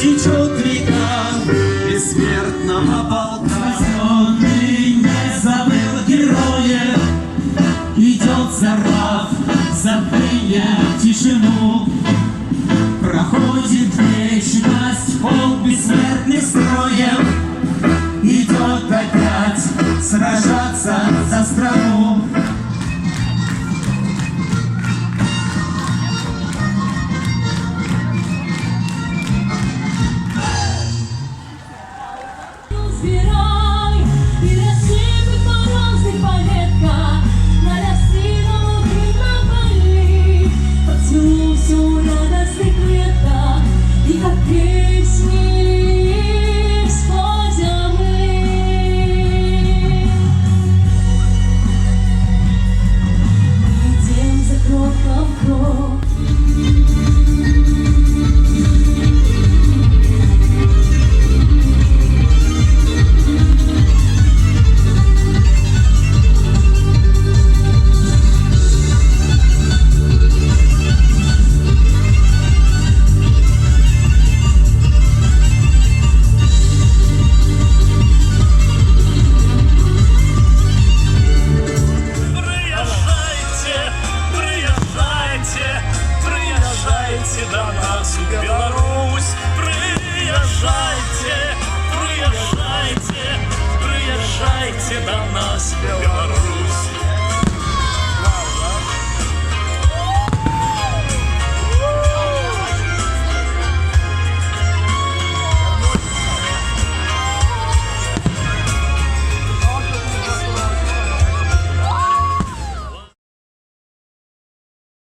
течет река бессмертного полка. Казненный не забыл героев, идет зарав, забыли тишину. Проходит вечность, полк бессмертных строев, идет опять сражаться за страну. Збирай і розсипи морозний палетка на лясиновому полі. Поцілуй всю радостных кветках і как песни с-под земли. Идем за кроком в крок. Приезжайте до нас в Беларусь, приезжайте, приезжайте, приезжайте до нас в Беларусь.